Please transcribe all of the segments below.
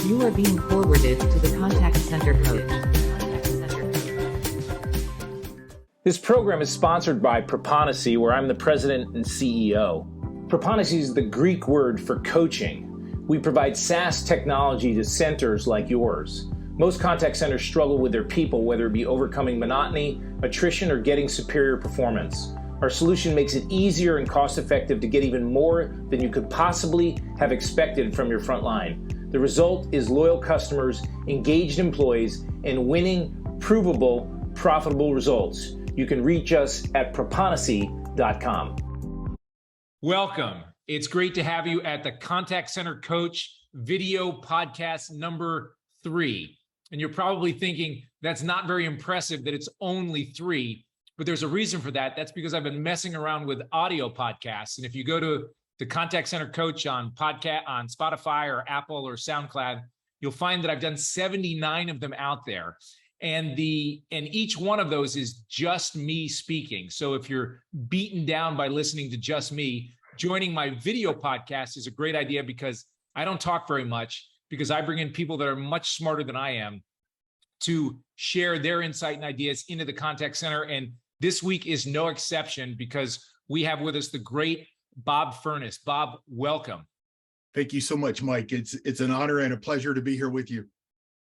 You are being forwarded to the contact center coach. This program is sponsored by Furniss, where I'm the president and CEO. Furniss is the Greek word for coaching. We provide SaaS technology to centers like yours. Most contact centers struggle with their people, whether it be overcoming monotony, attrition, or getting superior performance. Our solution makes it easier and cost-effective to get even more than you could possibly have expected from your front line. The result is loyal customers, engaged employees, and winning, provable, profitable results. You can reach us at Furniss.com. Welcome. It's great to have you at the Contact Center Coach video podcast number 3. And you're probably thinking that's not very impressive that it's only 3, but there's a reason for that. That's because I've been messing around with audio podcasts. And if you go to the Contact Center Coach on Spotify or Apple or SoundCloud, you'll find that I've done 79 of them out there. And each one of those is just me speaking. So if you're beaten down by listening to just me, joining my video podcast is a great idea because I don't talk very much, because I bring in people that are much smarter than I am to share their insight and ideas into the contact center. And this week is no exception because we have with us the great Bob Furniss. Bob, welcome. Thank you so much, Mike. It's an honor and a pleasure to be here with you.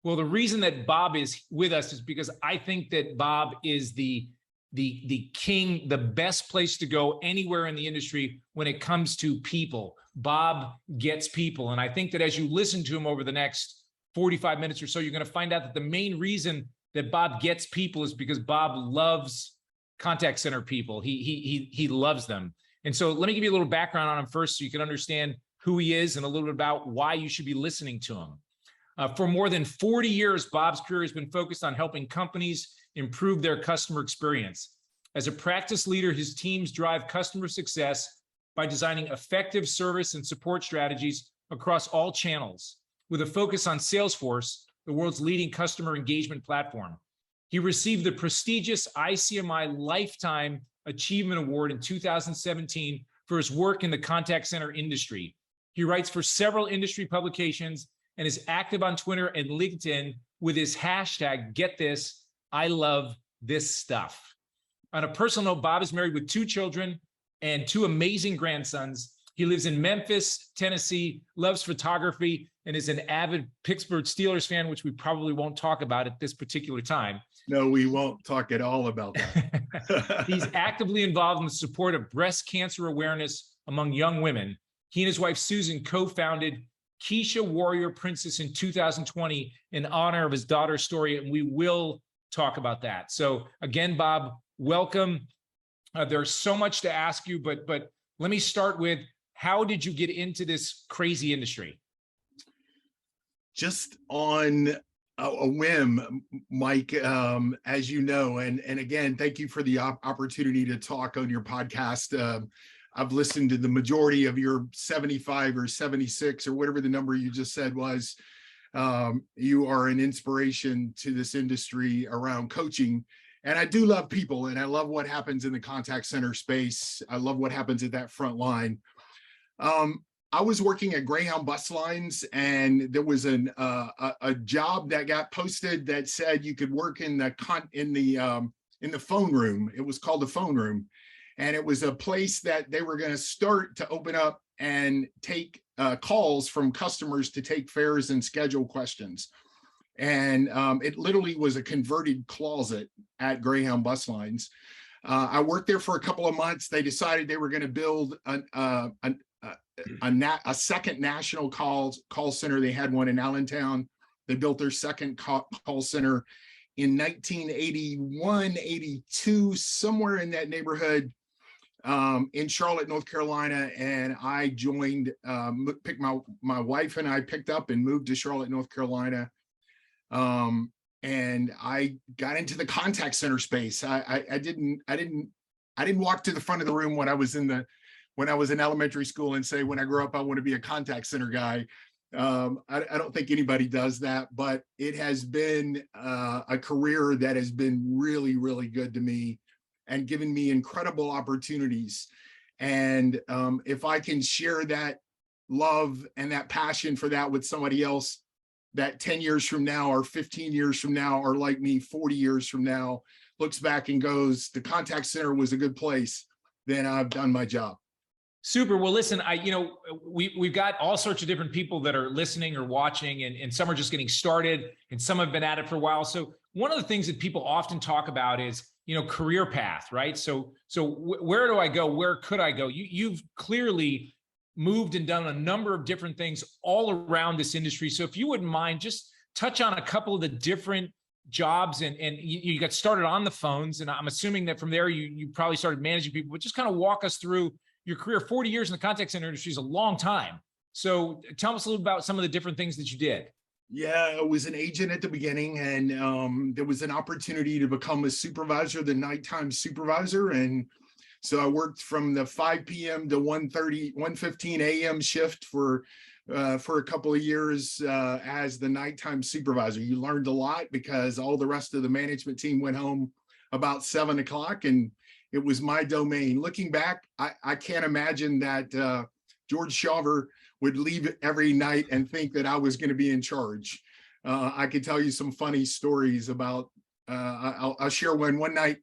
Well, the reason that Bob is with us is because I think that Bob is the king, the best place to go anywhere in the industry when it comes to people. Bob gets people. And I think that as you listen to him over the next 45 minutes or so, you're going to find out that the main reason that Bob gets people is because Bob loves contact center people. He loves them. And so let me give you a little background on him first so you can understand who he is and a little bit about why you should be listening to him. For more than 40 years, Bob's career has been focused on helping companies improve their customer experience. As a practice leader, his teams drive customer success by designing effective service and support strategies across all channels, with a focus on Salesforce, the world's leading customer engagement platform. He received the prestigious ICMI Lifetime Achievement Award in 2017 for his work in the contact center industry. He writes for several industry publications and is active on Twitter and LinkedIn with his hashtag, get this, I love this stuff. On a personal note, Bob is married with 2 children and 2 amazing grandsons. He lives in Memphis, Tennessee, loves photography, and is an avid Pittsburgh Steelers fan, which we probably won't talk about at this particular time. No, we won't talk at all about that. He's actively involved in the support of breast cancer awareness among young women. He and his wife, Susan, co-founded Keisha Warrior Princess in 2020 in honor of his daughter's story, and we will talk about that. So again, Bob, welcome. There's so much to ask you, but let me start with, how did you get into this crazy industry? Just on a whim, Mike, as you know, and again, thank you for the opportunity to talk on your podcast. I've listened to the majority of your 75 or 76 or whatever the number you just said was. You are an inspiration to this industry around coaching. And I do love people, and I love what happens in the contact center space. I love what happens at that front line. I was working at Greyhound bus lines, and there was a job that got posted that said you could work in the phone room. It was called the phone room, and it was a place that they were going to start to open up and take calls from customers to take fares and schedule questions. And it literally was a converted closet at Greyhound bus lines. I worked there for a couple of months. They decided they were going to build a second national call center. They had one in Allentown. They built their second call center in 1981, 82, somewhere in that neighborhood, in Charlotte, North Carolina. And I joined, picked my wife and I picked up and moved to Charlotte, North Carolina. And I got into the contact center space. I didn't walk to the front of the room when I was in elementary school and say, when I grow up, I want to be a contact center guy. I don't think anybody does that, but it has been a career that has been really, really good to me and given me incredible opportunities. And if I can share that love and that passion for that with somebody else, that 10 years from now or 15 years from now, or like me, 40 years from now, looks back and goes, the contact center was a good place, then I've done my job. Super. Well, listen, we've got all sorts of different people that are listening or watching, and some are just getting started, and some have been at it for a while. So one of the things that people often talk about is, career path, right? So where do I go? Where could I go? You've clearly moved and done a number of different things all around this industry. So if you wouldn't mind, just touch on a couple of the different jobs, and you got started on the phones, and I'm assuming that from there you probably started managing people, but just kind of walk us through your career. 40 years in the contact center industry is a long time. So tell us a little about some of the different things that you did. Yeah, I was an agent at the beginning, and there was an opportunity to become a supervisor, the nighttime supervisor. And so I worked from the 5 p.m. to 1:15 a.m. shift for a couple of years as the nighttime supervisor. You learned a lot because all the rest of the management team went home about 7 o'clock, and it was my domain. Looking back, I can't imagine that George Shawver would leave every night and think that I was going to be in charge. I could tell you some funny stories about, I'll share one night.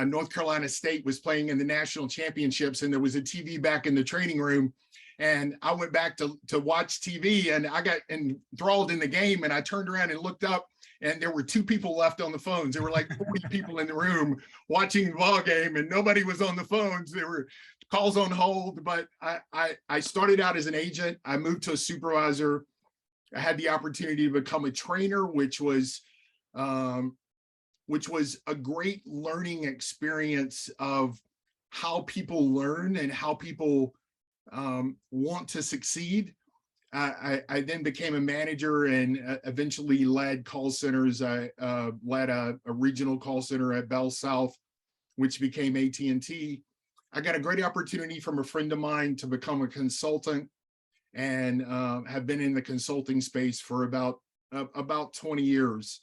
North Carolina State was playing in the national championships, and there was a TV back in the training room. And I went back to watch TV, and I got enthralled in the game, and I turned around and looked up, and there were 2 people left on the phones. There were like 40 people in the room watching the ball game, and nobody was on the phones. There were calls on hold, but I started out as an agent. I moved to a supervisor. I had the opportunity to become a trainer, which was a great learning experience of how people learn and how people want to succeed. I then became a manager and eventually led call centers. I led a regional call center at Bell South, which became AT&T. I got a great opportunity from a friend of mine to become a consultant, and have been in the consulting space for about 20 years.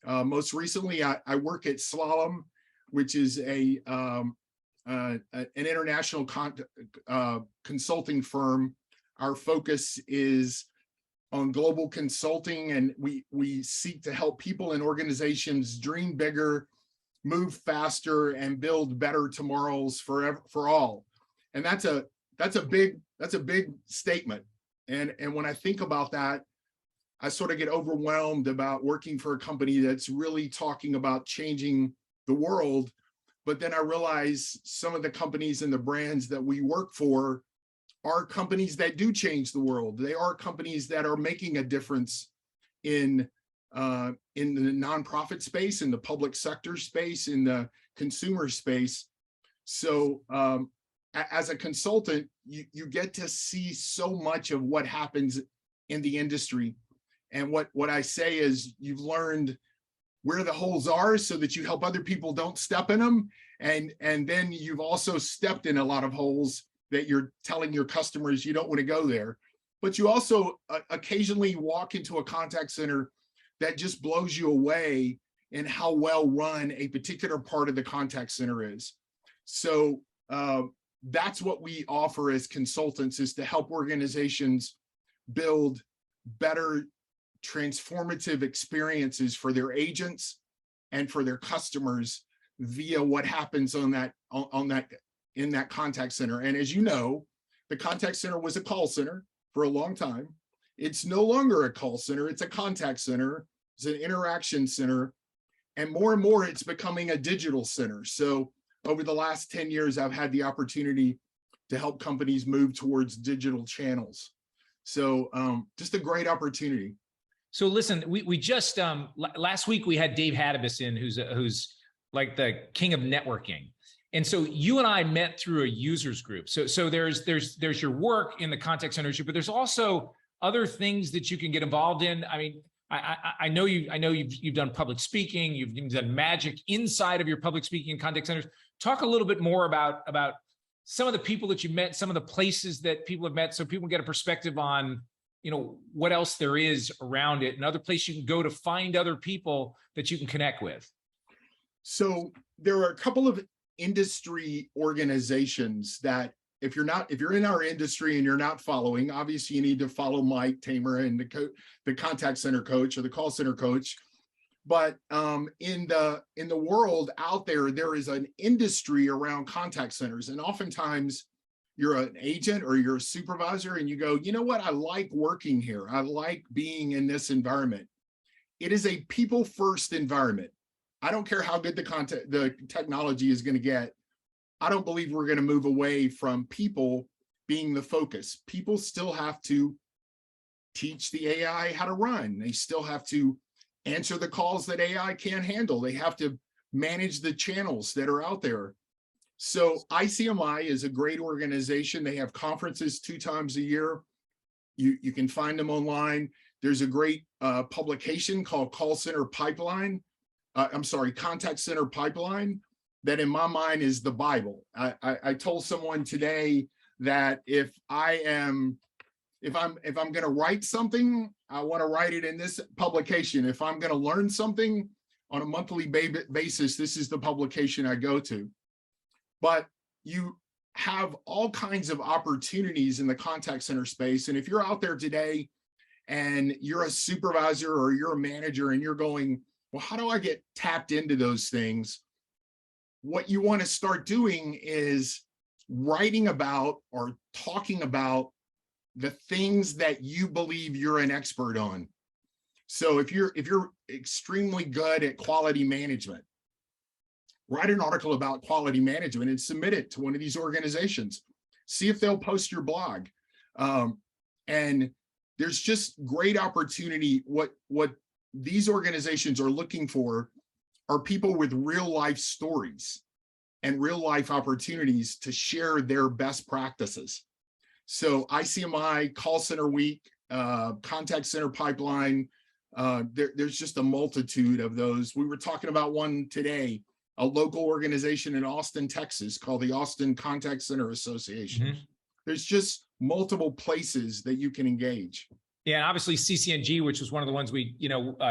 Most recently, I work at Slalom, which is an international consulting firm. Our focus is on global consulting, and we seek to help people and organizations dream bigger, move faster, and build better tomorrows for all. And that's a big statement. And when I think about that, I sort of get overwhelmed about working for a company that's really talking about changing the world. But then I realize some of the companies and the brands that we work for are companies that do change the world. They are companies that are making a difference in the nonprofit space, in the public sector space, in the consumer space. So as a consultant, you get to see so much of what happens in the industry. And what I say is, you've learned where the holes are so that you help other people don't step in them. And then you've also stepped in a lot of holes that you're telling your customers you don't want to go there. But you also occasionally walk into a contact center that just blows you away in how well run a particular part of the contact center is. So that's what we offer as consultants, is to help organizations build better transformative experiences for their agents and for their customers via what happens in that contact center. And as you know, the contact center was a call center for a long time. It's no longer a call center, it's a contact center, it's an interaction center, and more it's becoming a digital center. So over the last 10 years, I've had the opportunity to help companies move towards digital channels. So just a great opportunity. So listen, we just last week we had Dave Hadibus in, who's like the king of networking. And so you and I met through a users group. So there's your work in the contact center, but there's also other things that you can get involved in. I mean, I know you've done public speaking, you've done magic inside of your public speaking and contact centers. Talk a little bit more about some of the people that you met, some of the places that people have met, so people get a perspective on, what else there is around it, and other places you can go to find other people that you can connect with. So there are a couple of industry organizations that if you're in our industry and you're not following, obviously you need to follow Mike Tamer and the contact center coach or the call center coach. But in the world out there, there is an industry around contact centers, and oftentimes you're an agent or you're a supervisor and you go, you know what, I like working here. I like being in this environment. It is a people first environment. I don't care how good the technology is going to get. I don't believe we're going to move away from people being the focus. People still have to teach the AI how to run. They still have to answer the calls that AI can't handle. They have to manage the channels that are out there. So ICMI is a great organization. They have conferences 2 times a year. You can find them online. There's a great publication called Contact Center Pipeline, that in my mind is the Bible. I told someone today that if I'm going to write something, I want to write it in this publication. If I'm going to learn something on a monthly basis, this is the publication I go to. But you have all kinds of opportunities in the contact center space. And if you're out there today and you're a supervisor or you're a manager and you're going, well, how do I get tapped into those things? What you want to start doing is writing about or talking about the things that you believe you're an expert on. So if you're extremely good at quality management, write an article about quality management and submit it to one of these organizations. See if they'll post your blog. And there's just great opportunity. What these organizations are looking for are people with real life stories and real life opportunities to share their best practices. So ICMI, Call Center Week, Contact Center Pipeline, there's just a multitude of those. We were talking about one today, a local organization in Austin, Texas, called the Austin Contact Center Association. Mm-hmm. There's just multiple places that you can engage. Yeah, and obviously CCNG, which was one of the ones we,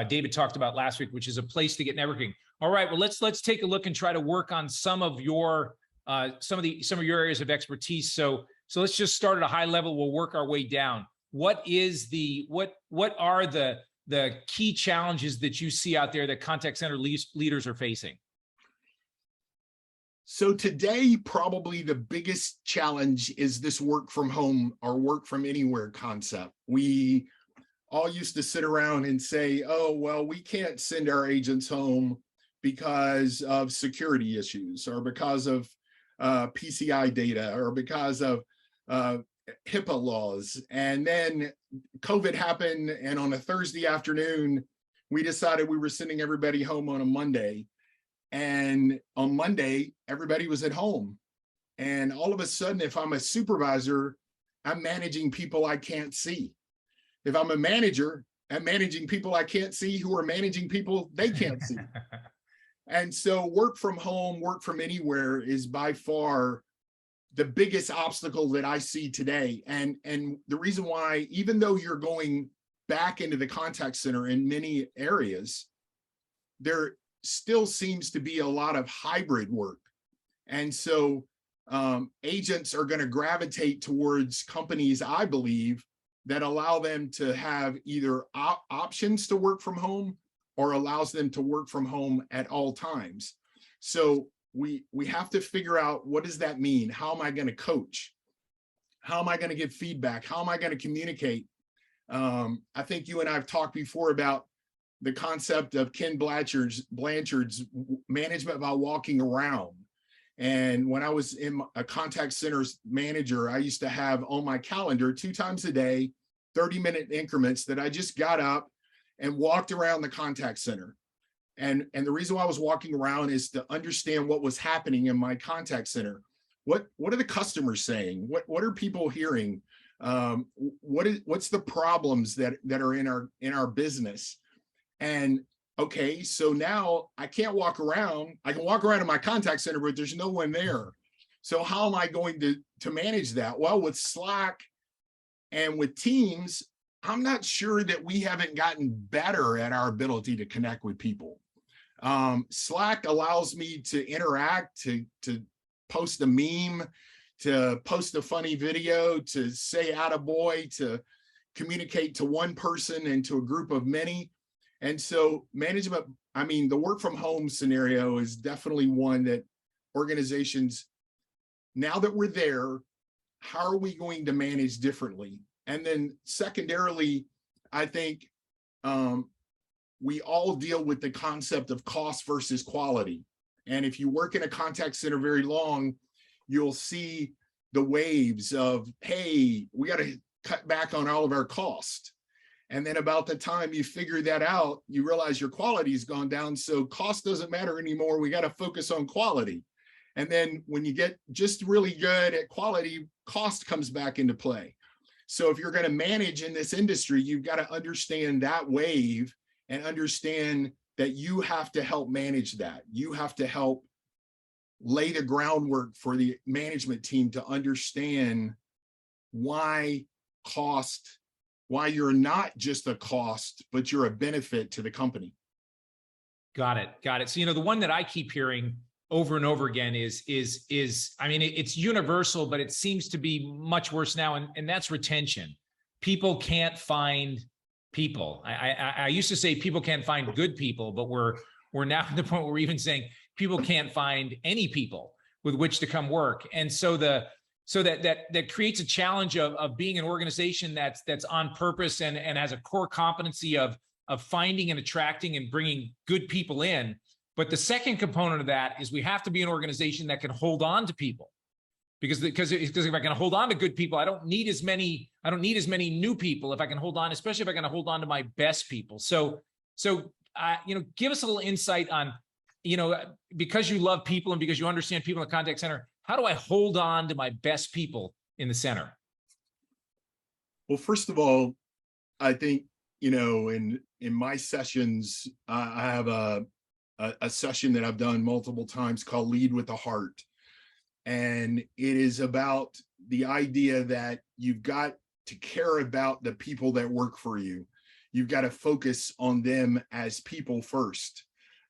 David talked about last week, which is a place to get networking. All right, well, let's take a look and try to work on some of your areas of expertise. So let's just start at a high level. We'll work our way down. What are the key challenges that you see out there that contact center leaders are facing? So today, probably the biggest challenge is this work from home or work from anywhere concept. We all used to sit around and say, oh, well, we can't send our agents home because of security issues or because of PCI data or because of HIPAA laws. And then COVID happened, and on a Thursday afternoon, we decided we were sending everybody home on a Monday. And on Monday, everybody was at home. And all of a sudden, if I'm a supervisor, I'm managing people I can't see. If I'm a manager, I'm managing people I can't see who are managing people they can't see. And so work from home, work from anywhere is by far the biggest obstacle that I see today. And the reason why, even though you're going back into the contact center in many areas, there still seems to be a lot of hybrid work. And so agents are going to gravitate towards companies, I believe, that allow them to have either options to work from home or allows them to work from home at all times. So we have to figure out, what does that mean? How am I going to coach? How am I going to give feedback? How am I going to communicate? I think you and I have talked before about the concept of Ken Blanchard's management by walking around. And when I was in a contact center manager, I used to have on my calendar 2 times a day, 30-minute increments that I just got up and walked around the contact center. And the reason why I was walking around is to understand what was happening in my contact center. What are the customers saying? What are people hearing? What's the problems that are in our business? And okay, so now I can't walk around. I can walk around in my contact center, but there's no one there. So how am I going to manage that? Well, with Slack and with Teams, I'm not sure that we haven't gotten better at our ability to connect with people. Slack allows me to interact, to post a meme, to post a funny video, to say attaboy, to communicate to one person and to a group of many. And so management, I mean, the work from home scenario is definitely one that organizations, now that we're there, how are we going to manage differently? And then secondarily, I think we all deal with the concept of cost versus quality. And if you work in a contact center very long, you'll see the waves of, hey, we got to cut back on all of our cost. And then about the time you figure that out, you realize your quality's gone down. So cost doesn't matter anymore. We got to focus on quality. And then when you get just really good at quality, cost comes back into play. So if you're going to manage in this industry, you've got to understand that wave and understand that you have to help manage that. You have to help lay the groundwork for the management team to understand why you're not just a cost, but you're a benefit to the company. Got it. Got it. So, the one that I keep hearing over and over again is, I mean, it's universal, but it seems to be much worse now. And that's retention. People can't find people. I used to say people can't find good people, but we're now at the point where we're even saying people can't find any people with which to come work. And so that creates a challenge of being an organization that's on purpose and has a core competency of finding and attracting and bringing good people in. But the second component of that is we have to be an organization that can hold on to people, because if I can hold on to good people, I don't need as many new people if I can hold on, especially if I can hold on to my best people. So give us a little insight on, because you love people and because you understand people in the contact center, how do I hold on to my best people in the center? Well, first of all, I think, in my sessions, I have a session that I've done multiple times called Lead with the Heart. And it is about the idea that you've got to care about the people that work for you. You've got to focus on them as people first.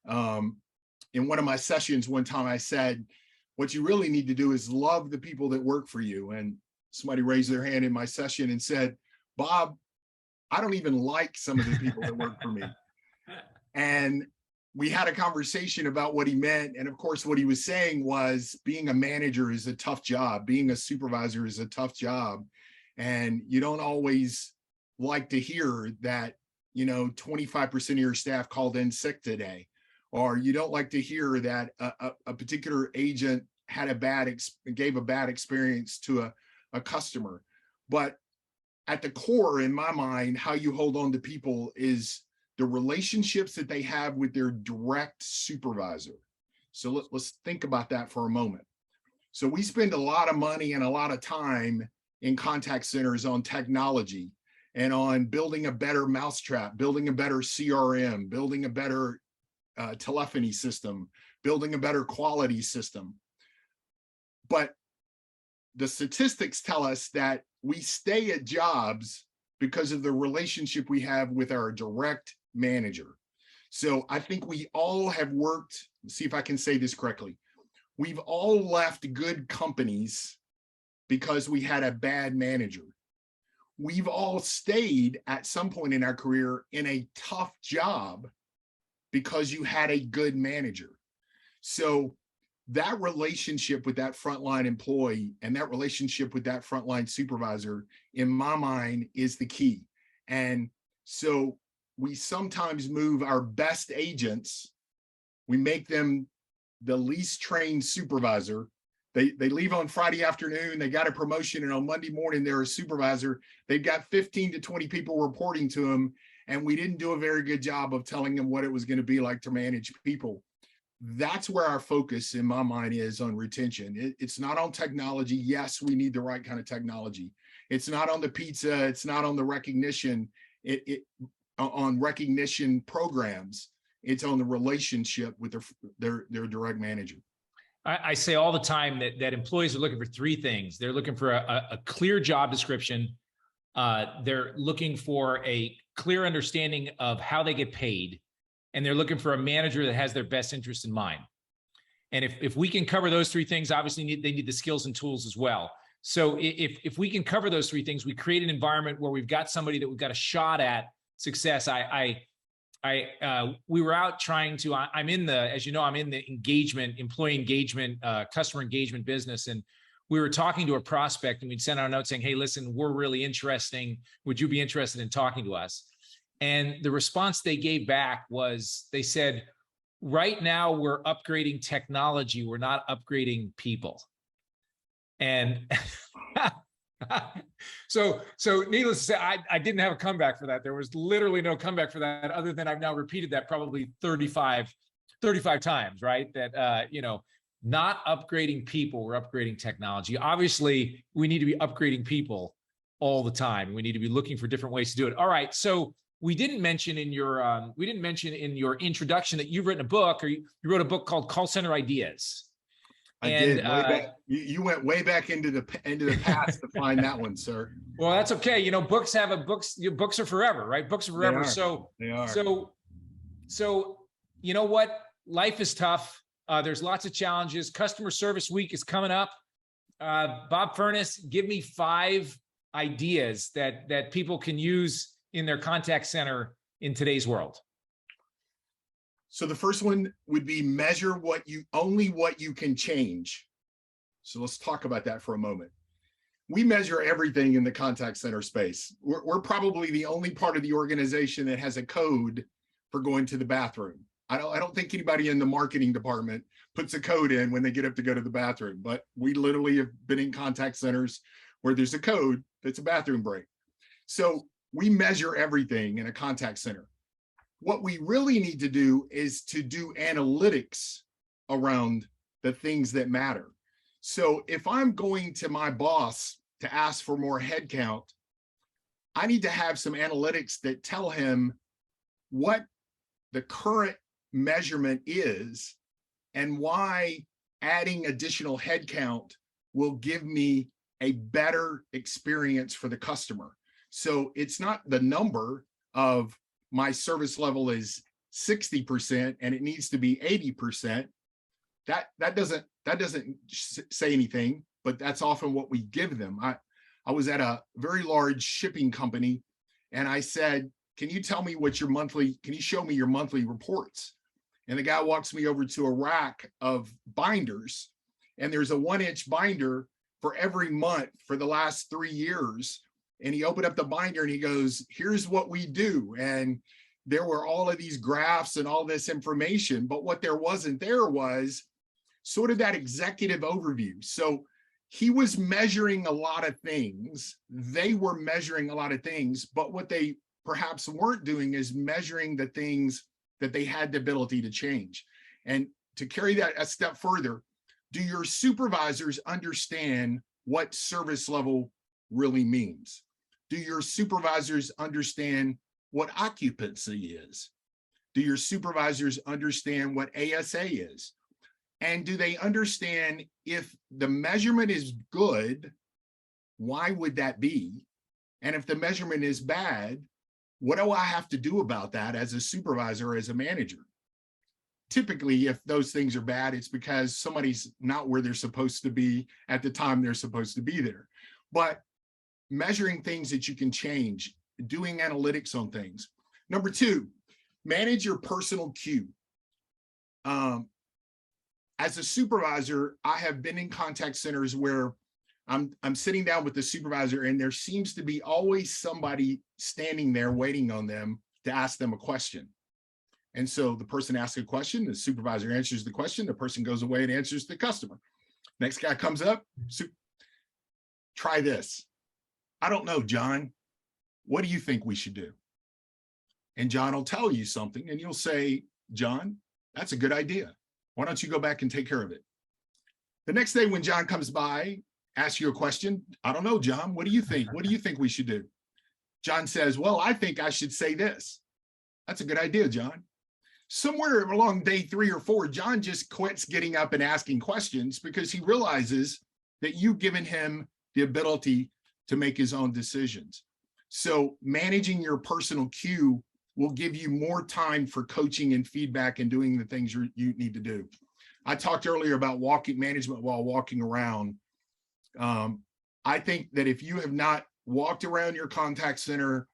In one of my sessions one time, I said, what you really need to do is love the people that work for you. And somebody raised their hand in my session and said, Bob, I don't even like some of the people that work for me. And we had a conversation about what he meant. And of course, what he was saying was being a manager is a tough job. Being a supervisor is a tough job. And you don't always like to hear that, 25% of your staff called in sick today, or you don't like to hear that a particular agent had gave a bad experience to a customer. But at the core, in my mind, how you hold on to people is the relationships that they have with their direct supervisor. So let's think about that for a moment. So we spend a lot of money and a lot of time in contact centers on technology and on building a better mousetrap, building a better CRM, building a better telephony system, building a better quality system. But the statistics tell us that we stay at jobs because of the relationship we have with our direct manager. So I think we all have worked, see if I can say this correctly. We've all left good companies because we had a bad manager. We've all stayed at some point in our career in a tough job because you had a good manager. So that relationship with that frontline employee and that relationship with that frontline supervisor, in my mind, is the key. And so we sometimes move our best agents, we make them the least trained supervisor. They leave on Friday afternoon, they got a promotion, and on Monday morning, they're a supervisor. They've got 15 to 20 people reporting to them, and we didn't do a very good job of telling them what it was going to be like to manage people. That's where our focus, in my mind, is on retention. It's not on technology. Yes, we need the right kind of technology. It's not on the pizza. It's not on the recognition. On recognition programs. It's on the relationship with their direct manager. I say all the time that employees are looking for three things. They're looking for a clear job description. They're looking for a clear understanding of how they get paid. And they're looking for a manager that has their best interest in mind. And if we can cover those three things, obviously they need the skills and tools as well. So if we can cover those three things, we create an environment where we've got somebody that we've got a shot at success. We were out trying to, I'm in the, as you know, I'm in the employee engagement, customer engagement business. And we were talking to a prospect and we'd send out a note saying, hey, listen, we're really interesting. Would you be interested in talking to us? And the response they gave back was, they said, right now we're upgrading technology. We're not upgrading people. And so needless to say, I didn't have a comeback for that. There was literally no comeback for that, other than I've now repeated that probably 35 times, right? That, not upgrading people, we're upgrading technology. Obviously, we need to be upgrading people all the time. We need to be looking for different ways to do it. All right, so we didn't mention in your introduction that you've written a book, or you wrote a book called Call Center Ideas. I did. Way back, you went way back into the past to find that one, sir. Well, that's okay. Books books are forever, right? Books are forever. They are. So you know what? Life is tough. There's lots of challenges. Customer Service Week is coming up. Bob Furniss, give me 5 ideas that people can use in their contact center in today's world. So the first one would be measure only what you can change. So let's talk about that for a moment. We measure everything in the contact center space. We're probably the only part of the organization that has a code for going to the bathroom. I don't think anybody in the marketing department puts a code in when they get up to go to the bathroom, but we literally have been in contact centers where there's a code that's a bathroom break. So we measure everything in a contact center. What we really need to do is to do analytics around the things that matter. So if I'm going to my boss to ask for more headcount, I need to have some analytics that tell him what the current measurement is and why adding additional headcount will give me a better experience for the customer. So it's not the number of my service level is 60% and it needs to be 80%. That doesn't say anything, but that's often what we give them. I was at a very large shipping company and I said, can you tell me can you show me your monthly reports? And the guy walks me over to a rack of binders, and there's a 1-inch binder for every month for the last 3 years. And he opened up the binder and he goes, here's what we do. And there were all of these graphs and all this information, but what there wasn't there was sort of that executive overview. So he was measuring a lot of things. They were measuring a lot of things, but what they perhaps weren't doing is measuring the things that they had the ability to change. And to carry that a step further, do your supervisors understand what service level really means? Do your supervisors understand what occupancy is? Do your supervisors understand what ASA is? And do they understand if the measurement is good, why would that be? And if the measurement is bad, what do I have to do about that as a supervisor, as a manager? Typically, if those things are bad, it's because somebody's not where they're supposed to be at the time they're supposed to be there. But measuring things that you can change, doing analytics on things. Number 2, manage your personal queue. As a supervisor, I have been in contact centers where I'm sitting down with the supervisor and there seems to be always somebody standing there waiting on them to ask them a question. And so the person asks a question, the supervisor answers the question, the person goes away and answers the customer. Next guy comes up, try this. I don't know, John, what do you think we should do? And John will tell you something and you'll say, John, that's a good idea. Why don't you go back and take care of it? The next day when John comes by, asks you a question, I don't know, John, what do you think? What do you think we should do? John says, well, I think I should say this. That's a good idea, John. Somewhere along day 3 or 4, John just quits getting up and asking questions because he realizes that you've given him the ability to make his own decisions. So managing your personal queue will give you more time for coaching and feedback and doing the things you need to do. I talked earlier about walking management while walking around. I think that if you have not walked around your contact center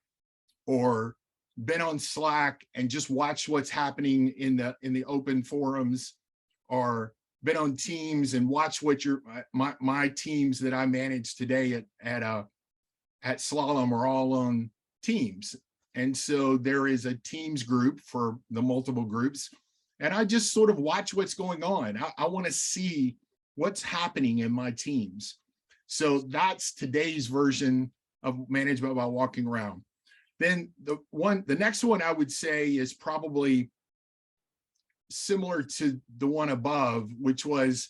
or been on Slack and just watched what's happening in the open forums, or been on Teams and watch what my teams that I manage today at Slalom are all on Teams. And so there is a Teams group for the multiple groups. And I just sort of watch what's going on. I want to see what's happening in my teams. So that's today's version of management by walking around. Then the next one I would say is probably similar to the one above, which was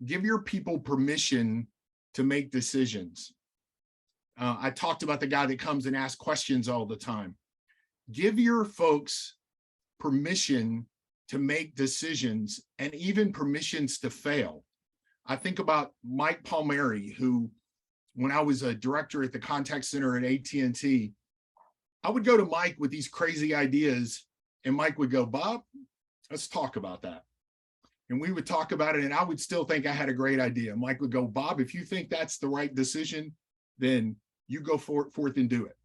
give your people permission to make decisions. I talked about the guy that comes and asks questions all the time. Give your folks permission to make decisions and even permissions to fail. I think about Mike Palmieri, who, when I was a director at the contact center at AT&T, I would go to Mike with these crazy ideas, and Mike would go, Bob, let's talk about that. And we would talk about it, and I would still think I had a great idea. Mike would go, Bob, if you think that's the right decision, then you go forth and do it.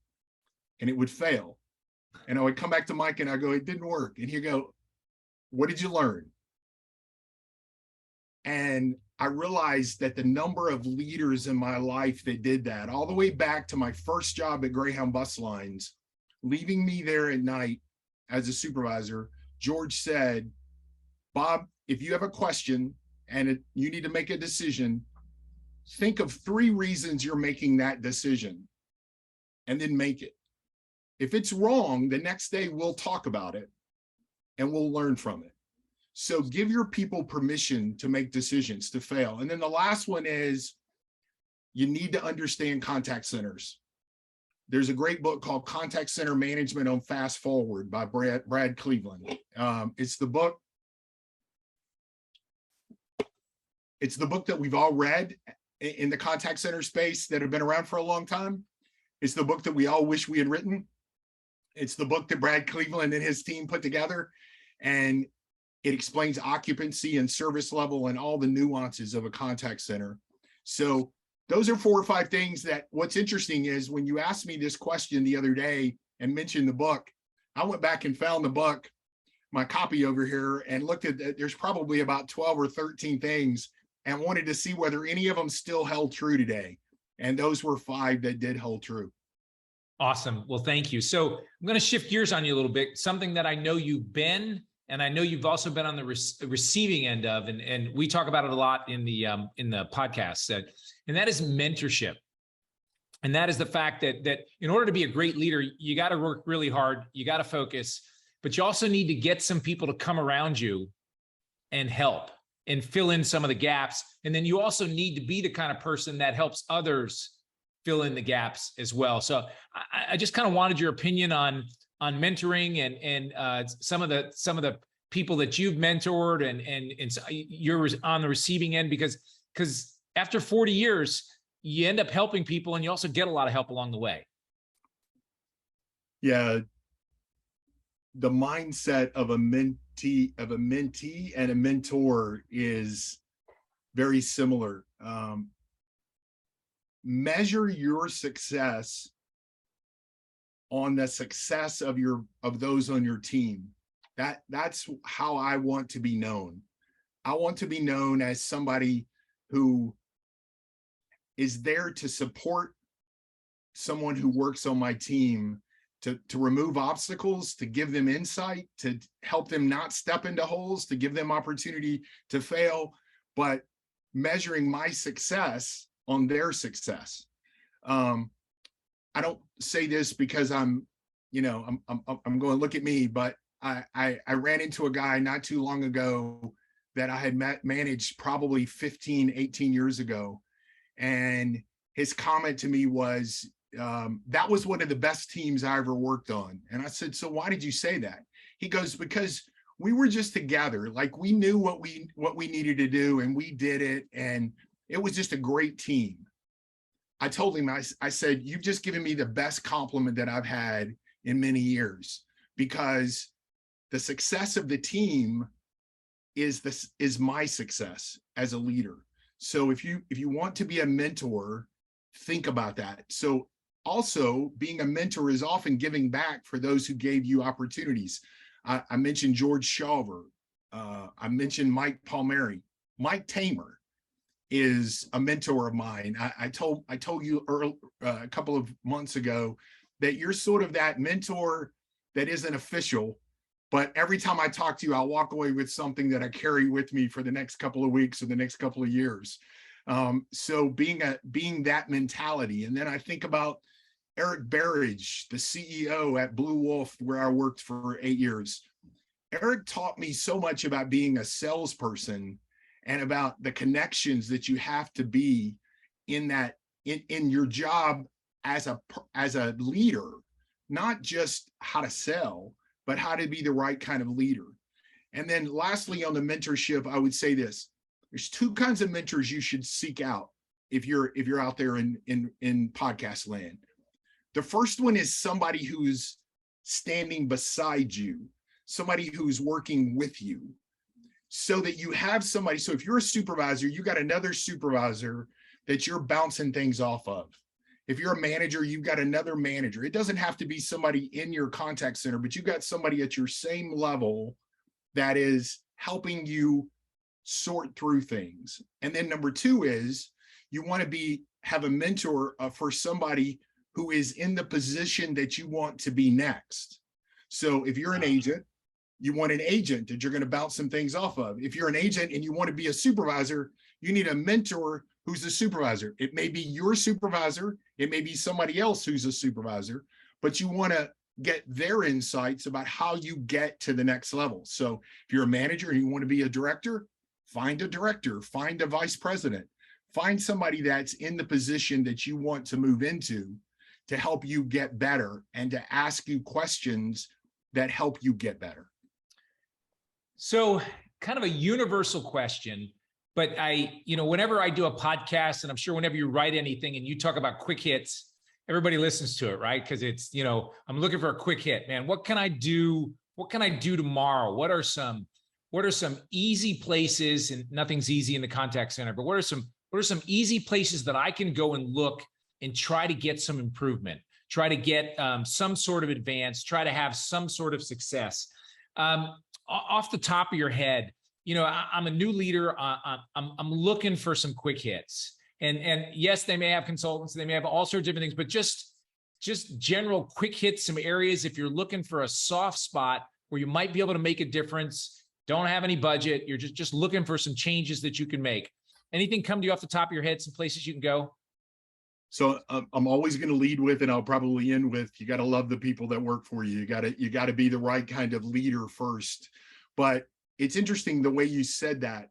And it would fail. And I would come back to Mike and I go, it didn't work. And he'd go, what did you learn? And I realized that the number of leaders in my life that did that, all the way back to my first job at Greyhound Bus Lines, leaving me there at night as a supervisor, George said, Bob, if you have a question and you need to make a decision, think of 3 reasons you're making that decision and then make it. If it's wrong, the next day we'll talk about it and we'll learn from it. So give your people permission to make decisions, to fail. And then the last one is you need to understand contact centers. There's a great book called Contact Center Management on Fast Forward by Brad Cleveland. It's the book that we've all read in the contact center space that have been around for a long time. It's the book that we all wish we had written. It's the book that Brad Cleveland and his team put together. And it explains occupancy and service level and all the nuances of a contact center. So those are 4 or 5 things that what's interesting is when you asked me this question the other day and mentioned the book, I went back and found the book, my copy over here, and looked at that. There's probably about 12 or 13 things and wanted to see whether any of them still held true today. And those were 5 that did hold true. Awesome. Well, thank you. So I'm going to shift gears on you a little bit. Something that I know you've been, and I know you've also been on the receiving end of, and we talk about it a lot in the podcast, and that is mentorship. And that is the fact that in order to be a great leader, you got to work really hard, you got to focus, but you also need to get some people to come around you and help and fill in some of the gaps. And then you also need to be the kind of person that helps others fill in the gaps as well. So I just kind of wanted your opinion on mentoring and some of the people that you've mentored and you're on the receiving end, because after 40 years, you end up helping people and you also get a lot of help along the way. Yeah. The mindset of a mentee and a mentor is very similar. Measure your success on the success of those on your team. That's how I want to be known. I want to be known as somebody who is there to support someone who works on my team, to remove obstacles, to give them insight, to help them not step into holes, to give them opportunity to fail, but measuring my success on their success. I don't say this because I'm going, look at me, but I ran into a guy not too long ago that I had managed probably 15, 18 years ago. And his comment to me was, that was one of the best teams I ever worked on. And I said, so why did you say that? He goes, because we were just together. Like, we knew what we needed to do and we did it. And it was just a great team. I told him, I said, you've just given me the best compliment that I've had in many years, because the success of the team is my success as a leader. So if you want to be a mentor, think about that. So also being a mentor is often giving back for those who gave you opportunities. I mentioned George Shawver. I mentioned Mike Palmieri. Mike Tamer is a mentor of mine. I told you a couple of months ago that you're sort of that mentor that isn't official, but every time I talk to you, I'll walk away with something that I carry with me for the next couple of weeks or the next couple of years. So being that mentality. And then I think about Eric Berridge, the CEO at Blue Wolf, where I worked for 8 years. Eric taught me so much about being a salesperson and about the connections that you have to be in that in your job as a leader, not just how to sell, but how to be the right kind of leader. And then lastly, on the mentorship, I would say this: there's two kinds of mentors you should seek out if you're out there in podcast land. The first one is somebody who's standing beside you, somebody who's working with you, so that you have somebody. So if you're a supervisor, you got another supervisor that you're bouncing things off of. If you're a manager, you've got another manager. It doesn't have to be somebody in your contact center, but you've got somebody at your same level that is helping you sort through things. And then number two is you want to have a mentor for somebody who is in the position that you want to be next. So if you're an agent, you want an agent that you're going to bounce some things off of. If you're an agent and you want to be a supervisor, you need a mentor who's a supervisor. It may be your supervisor, it may be somebody else who's a supervisor, but you want to get their insights about how you get to the next level. So if you're a manager and you want to be a director, find a vice president, find somebody that's in the position that you want to move into to help you get better and to ask you questions that help you get better. So kind of a universal question, but whenever I do a podcast, and I'm sure whenever you write anything and you talk about quick hits, everybody listens to it, right? Because it's, I'm looking for a quick hit, man. What can I do? What can I do tomorrow? What are some easy places? And nothing's easy in the contact center, but what are some easy places that I can go and look and try to get some improvement, try to get some sort of advance, try to have some sort of success? Off the top of your head, I'm a new leader. I'm looking for some quick hits, and yes, they may have consultants, they may have all sorts of different things, but just general quick hits, some areas. If you're looking for a soft spot where you might be able to make a difference, don't have any budget, you're just looking for some changes that you can make. Anything come to you off the top of your head? Some places you can go? So I'm always going to lead with, and I'll probably end with, you got to love the people that work for you. You got to be the right kind of leader first. But it's interesting the way you said that.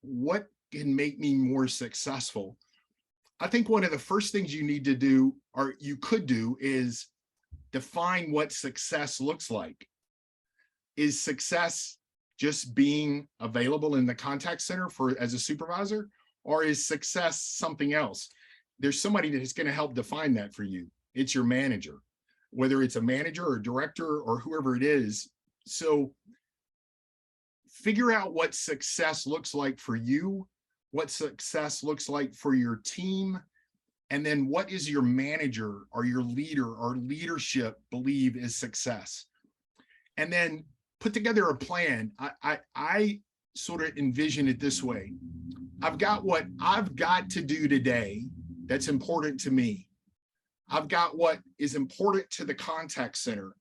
What can make me more successful? I think one of the first things you need to do, or you could do, is define what success looks like. Is success just being available in the contact center as a supervisor, or is success something else? There's somebody that is going to help define that for you. It's your manager, whether it's a manager or director or whoever it is. So figure out what success looks like for you, what success looks like for your team, and then what is your manager or your leader or leadership believe is success. And then put together a plan. I sort of envision it this way. I've got what I've got to do today that's important to me. I've got what is important to the contact center.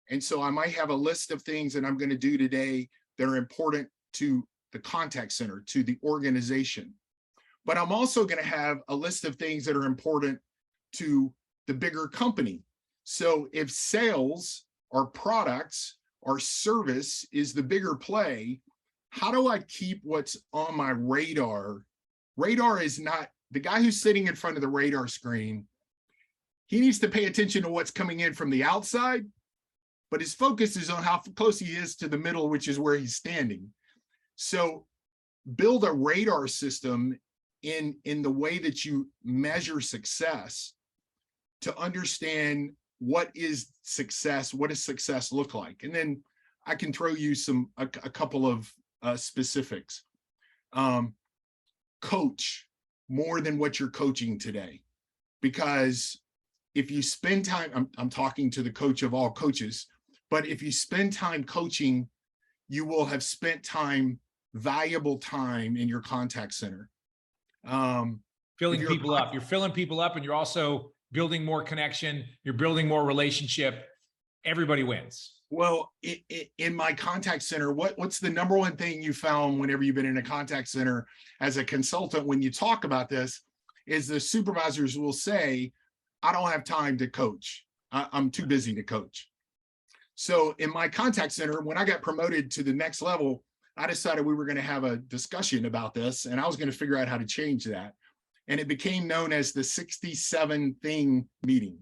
And so I might have a list of things that I'm going to do today that are important to the contact center, to the organization. But I'm also going to have a list of things that are important to the bigger company. So if sales or products or service is the bigger play, how do I keep what's on my radar? Radar is not the guy who's sitting in front of the radar screen. He needs to pay attention to what's coming in from the outside, but his focus is on how close he is to the middle, which is where he's standing. So build a radar system in the way that you measure success to understand what is success, what does success look like? And then I can throw you a couple of specifics. Coach more than what you're coaching today, because if you spend time, I'm talking to the coach of all coaches, but if you spend time coaching, you will have spent time, valuable time in your contact center. Filling people up. You're filling people up, and you're also building more connection. You're building more relationship. Everybody wins. Well, in my contact center, what's the number one thing you found whenever you've been in a contact center as a consultant when you talk about this is the supervisors will say, I don't have time to coach. I'm too busy to coach. So in my contact center, when I got promoted to the next level, I decided we were going to have a discussion about this, and I was going to figure out how to change that. And it became known as the 67 thing meeting.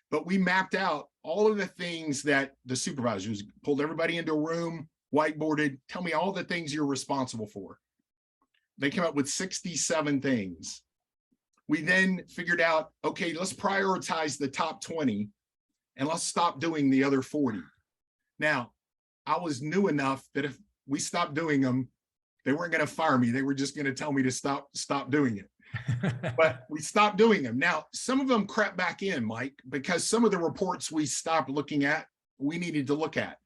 But we mapped out all of the things that the supervisors pulled everybody into a room, whiteboarded, tell me all the things you're responsible for. They came up with 67 things. We then figured out, okay, let's prioritize the top 20 and let's stop doing the other 40. Now, I was new enough that if we stopped doing them, they weren't going to fire me. They were just going to tell me to stop doing it. But we stopped doing them. Now, some of them crept back in, Mike, because some of the reports we stopped looking at, we needed to look at.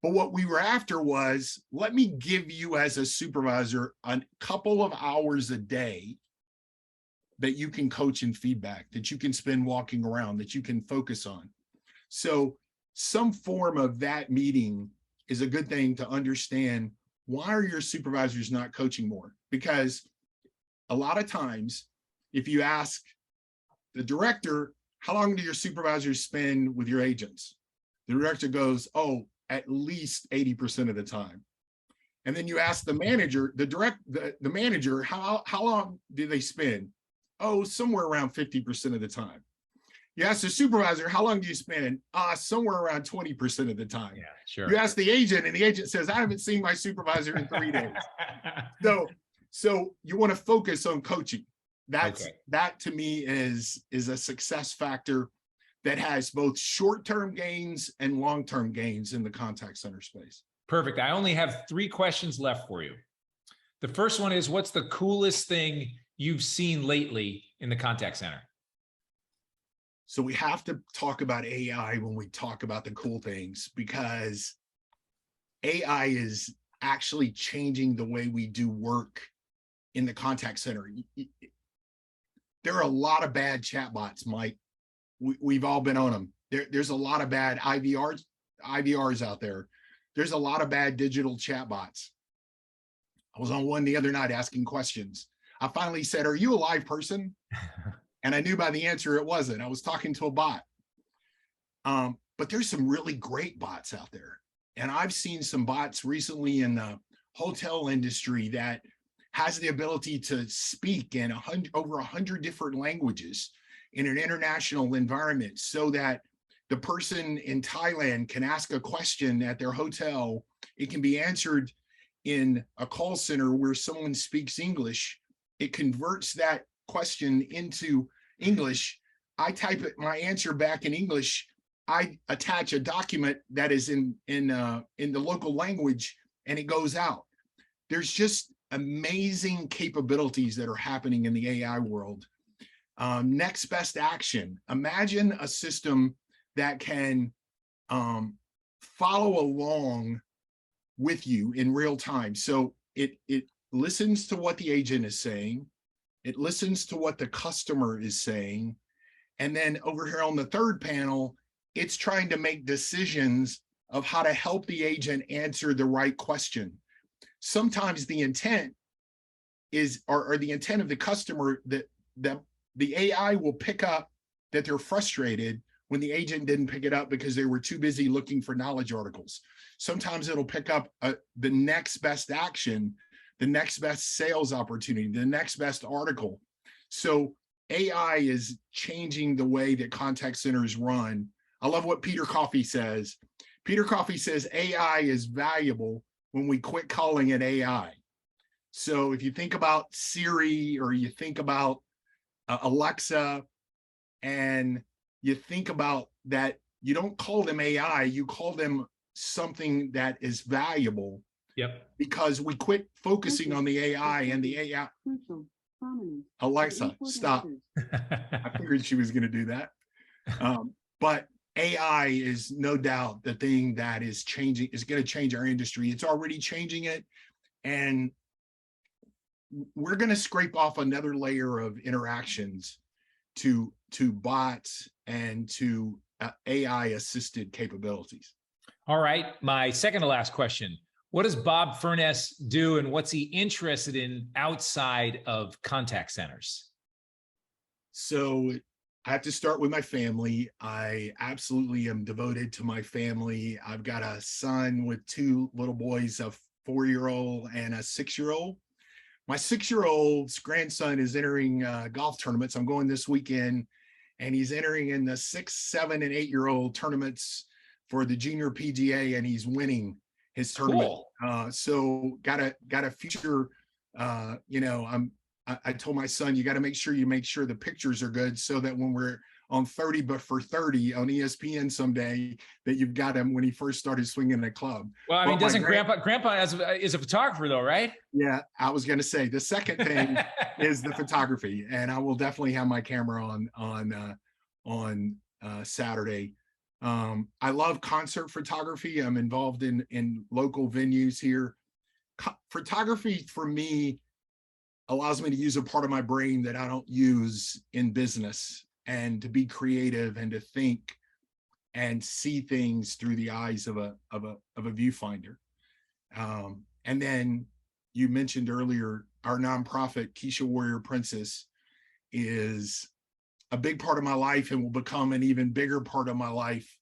But what we were after was, let me give you as a supervisor a couple of hours a day that you can coach and feedback, that you can spend walking around, that you can focus on. So some form of that meeting is a good thing to understand. Why are your supervisors not coaching more? Because a lot of times, if you ask the director, how long do your supervisors spend with your agents? The director goes, oh, at least 80% of the time. And then you ask the manager, the manager, how long do they spend? Oh, somewhere around 50% of the time. You ask the supervisor, how long do you spend? Somewhere around 20% of the time. Yeah, sure. You ask the agent, and the agent says, I haven't seen my supervisor in 3 days. So you want to focus on coaching. That to me is a success factor that has both short-term gains and long-term gains in the contact center space. Perfect. I only have 3 questions left for you. The first one is, what's the coolest thing you've seen lately in the contact center? So we have to talk about AI when we talk about the cool things, because AI is actually changing the way we do work in the contact center. There are a lot of bad chatbots, Mike. We've all been on them. There's a lot of bad IVRs out there. There's a lot of bad digital chatbots. I was on one the other night asking questions. I finally said, are you a live person? And I knew by the answer it wasn't. I was talking to a bot. But there's some really great bots out there. And I've seen some bots recently in the hotel industry that has the ability to speak in over 100 different languages in an international environment, so that the person in Thailand can ask a question at their hotel. It can be answered in a call center where someone speaks English. It converts that question into English. I type my answer back in English. I attach a document that is in the local language, and it goes out. There's just amazing capabilities that are happening in the AI world. Next best action. Imagine a system that can follow along with you in real time. So it listens to what the agent is saying. It listens to what the customer is saying. And then over here on the third panel, it's trying to make decisions of how to help the agent answer the right question. Sometimes the intent is, or the intent of the customer, that the AI will pick up that they're frustrated when the agent didn't pick it up because they were too busy looking for knowledge articles. Sometimes it'll pick up the next best action, the next best sales opportunity, the next best article. So AI is changing the way that contact centers run. I love what Peter Coffey says. Peter Coffey says AI is valuable when we quit calling it AI. So if you think about Siri, or you think about Alexa, and you think about that, you don't call them AI, you call them something that is valuable. Yep. because we quit focusing on the AI and the AI. Alexa, stop. I figured she was going to do that. But AI is no doubt the thing that is changing, is going to change our industry. It's already changing it. And we're going to scrape off another layer of interactions to bots and to AI assisted capabilities. All right. My second to last question. What does Bob Furniss do, and what's he interested in outside of contact centers? So I have to start with my family. I absolutely am devoted to my family. I've got a son with two little boys, a 4-year-old and a 6-year-old. My 6-year-old's grandson is entering golf tournaments. I'm going this weekend, and he's entering in the 6, 7, and 8-year-old tournaments for the junior PGA, and he's winning his tournament. Cool. So got a future. I told my son, you got to make sure the pictures are good, so that when we're on 30 but for 30 on ESPN someday, that you've got him when he first started swinging the club. Well, I mean, doesn't grandpa is a photographer though, right? Yeah, I was going to say the second thing is the photography, and I will definitely have my camera on Saturday. I love concert photography. I'm involved in local venues here. Photography for me allows me to use a part of my brain that I don't use in business, and to be creative and to think and see things through the eyes of a viewfinder. And then you mentioned earlier, our nonprofit, Keisha Warrior Princess, is a big part of my life and will become an even bigger part of my life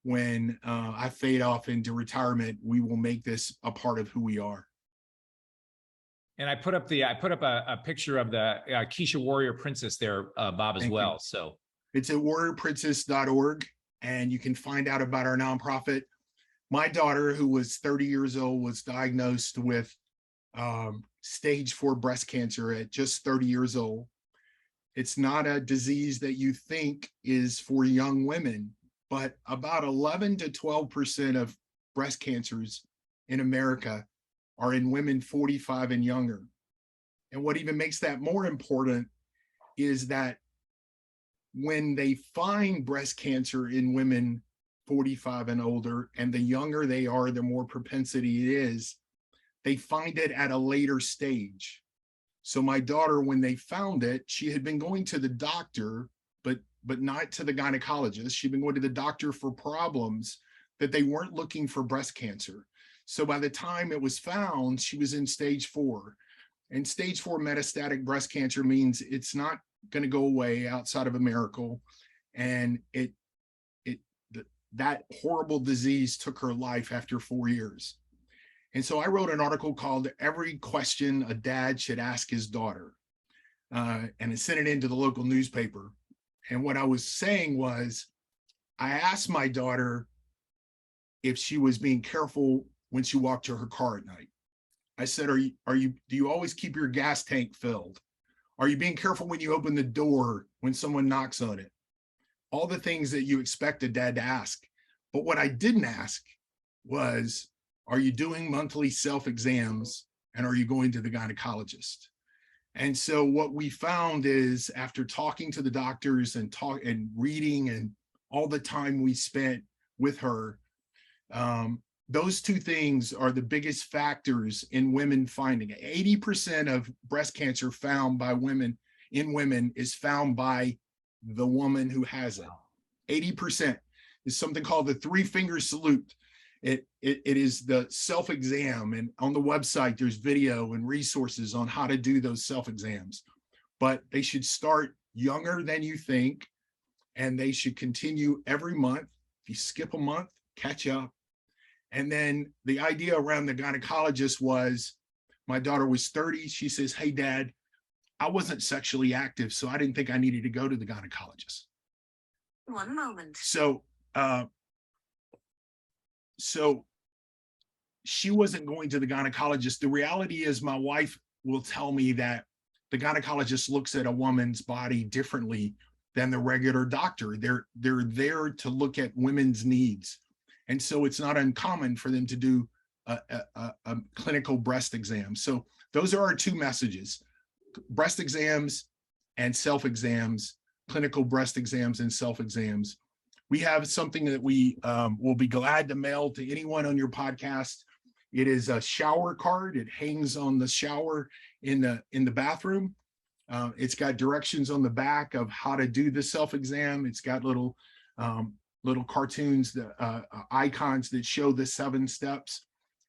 when I fade off into retirement. We will make this a part of who we are. And I put up a picture of the Keisha Warrior Princess there, Bob, as Thank well. you. So it's at warriorprincess.org, and you can find out about our nonprofit. My daughter, who was 30 years old, was diagnosed with stage 4 breast cancer at just 30 years old. It's not a disease that you think is for young women, but about 11 to 12% of breast cancers in America are in women 45 and younger. And what even makes that more important is that when they find breast cancer in women 45 and older, and the younger they are, the more propensity it is, they find it at a later stage. So my daughter, when they found it, she had been going to the doctor, but not to the gynecologist. She'd been going to the doctor for problems that they weren't looking for breast cancer. So by the time it was found, she was in stage 4. And stage 4 metastatic breast cancer means it's not going to go away outside of a miracle. And that horrible disease took her life after 4 years. And so I wrote an article called "Every Question a Dad Should Ask His Daughter," and I sent it into the local newspaper. And what I was saying was, I asked my daughter if she was being careful when she walked to her car at night. I said, do you always keep your gas tank filled? Are you being careful when you open the door when someone knocks on it? All the things that you expect a dad to ask. But what I didn't ask was, are you doing monthly self-exams, and are you going to the gynecologist? And so what we found is, after talking to the doctors and reading and all the time we spent with her, those two things are the biggest factors in women finding it. 80% of breast cancer found by women is found by the woman who has it. 80% is something called the 3-finger salute. It is the self-exam, and on the website there's video and resources on how to do those self-exams. But they should start younger than you think, and they should continue every month. If you skip a month, catch up. And then the idea around the gynecologist was, my daughter was 30. She says, "Hey, Dad, I wasn't sexually active, so I didn't think I needed to go to the gynecologist." One moment. So she wasn't going to the gynecologist. The reality is, my wife will tell me that the gynecologist looks at a woman's body differently than the regular doctor. They're there to look at women's needs. And so it's not uncommon for them to do a clinical breast exam. So those are our two messages: breast exams and self-exams, clinical breast exams and self-exams. We have something that we will be glad to mail to anyone on your podcast. It is a shower card. It hangs on the shower in the bathroom. It's got directions on the back of how to do the self-exam. It's got little cartoons, icons that show the 7 steps.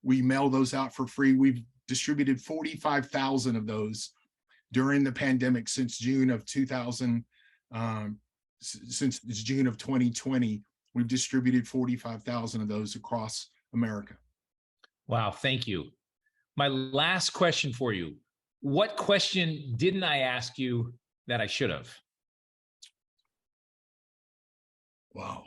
We mail those out for free. We've distributed 45,000 of those during the pandemic since June of 2020. We've distributed 45,000 of those across America. Wow, thank you. My last question for you. What question didn't I ask you that I should have? Wow.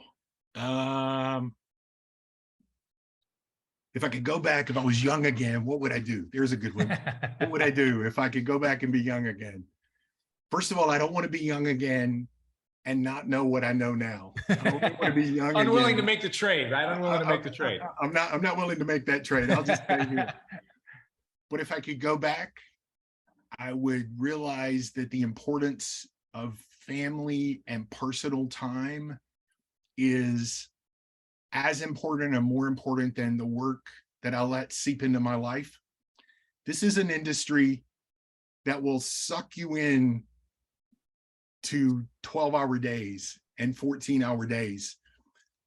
If I could go back, if I was young again, what would I do? There's a good one. What would I do if I could go back and be young again? First of all, I don't want to be young again and not know what I know now. I don't want to be young Unwilling again. to make the trade, right? Unwilling to make the trade. I'm not willing to make that trade. I'll just stay here. But if I could go back, I would realize that the importance of family and personal time is as important and more important than the work that I let seep into my life. This is an industry that will suck you in to 12-hour days and 14-hour days.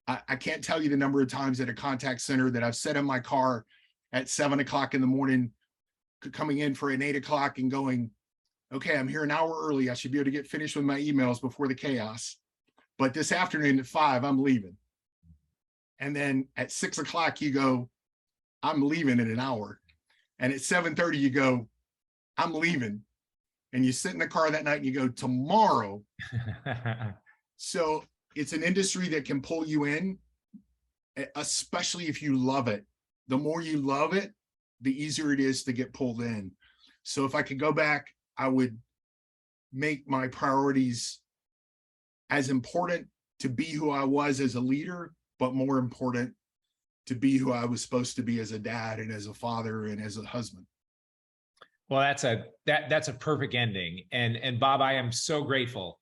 I can't tell you the number of times at a contact center that I've sat in my car at 7 o'clock in the morning, coming in for an 8 o'clock and going, okay, I'm here an hour early. I should be able to get finished with my emails before the chaos. But this afternoon at 5, I'm leaving. And then at 6 o'clock, you go, I'm leaving in an hour. And at 7:30, you go, I'm leaving. And you sit in the car that night and you go, tomorrow. So it's an industry that can pull you in, especially if you love it. The more you love it, the easier it is to get pulled in. So if I could go back, I would make my priorities as important to be who I was as a leader, but more important to be who I was supposed to be as a dad and as a father and as a husband. Well, that's a perfect ending. And Bob, I am so grateful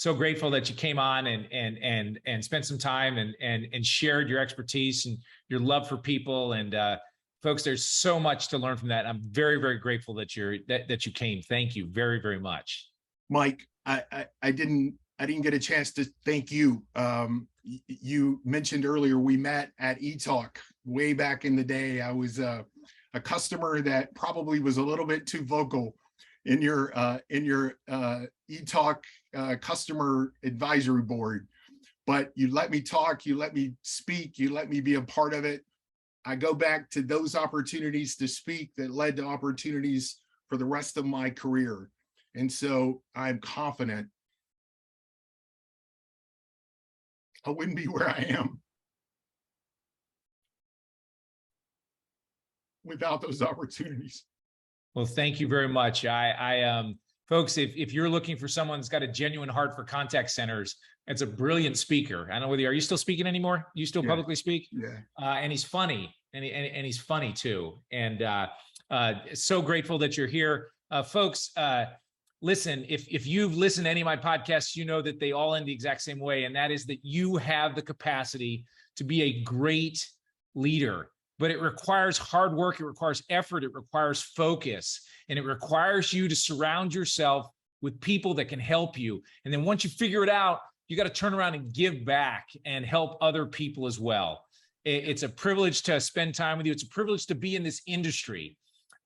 that you came on and spent some time and shared your expertise and your love for people. And folks, there's so much to learn from that. I'm very, very grateful that you came. Thank you very, very much. Mike, I didn't get a chance to thank you. You mentioned earlier we met at eTalk way back in the day. I was a customer that probably was a little bit too vocal in your eTalk customer advisory board, but you let me talk, you let me speak, you let me be a part of it. I go back to those opportunities to speak that led to opportunities for the rest of my career. And so I'm confident I wouldn't be where I am without those opportunities. Well, thank you very much. Folks, if you're looking for someone that's got a genuine heart for contact centers, it's a brilliant speaker. I don't know whether are you still speaking anymore? You still publicly speak? Yeah. And he's funny, and he's funny too. And so grateful that you're here, folks. Listen, if you've listened to any of my podcasts, you know that they all end the exact same way, and that is that you have the capacity to be a great leader. But it requires hard work, it requires effort, it requires focus, and it requires you to surround yourself with people that can help you. And then once you figure it out, you got to turn around and give back and help other people as well. It's a privilege to spend time with you. It's a privilege to be in this industry.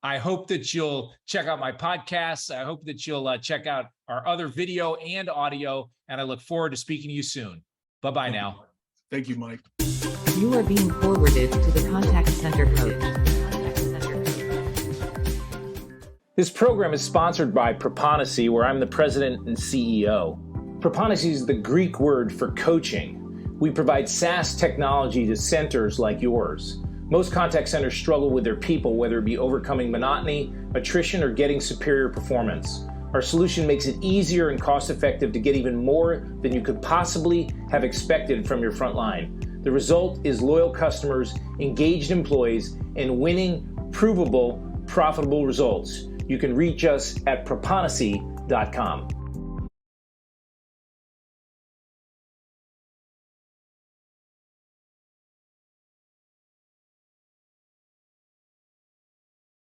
I hope that you'll check out my podcasts. I hope that you'll check out our other video and audio, and I look forward to speaking to you soon. Bye-bye now. Thank you, Mike. You are being forwarded to the contact center coach. This program is sponsored by Furniss, where I'm the president and CEO. Furniss is the Greek word for coaching. We provide SaaS technology to centers like yours. Most contact centers struggle with their people, whether it be overcoming monotony, attrition, or getting superior performance. Our solution makes it easier and cost-effective to get even more than you could possibly have expected from your front line. The result is loyal customers, engaged employees, and winning, provable, profitable results. You can reach us at Proponisi.com.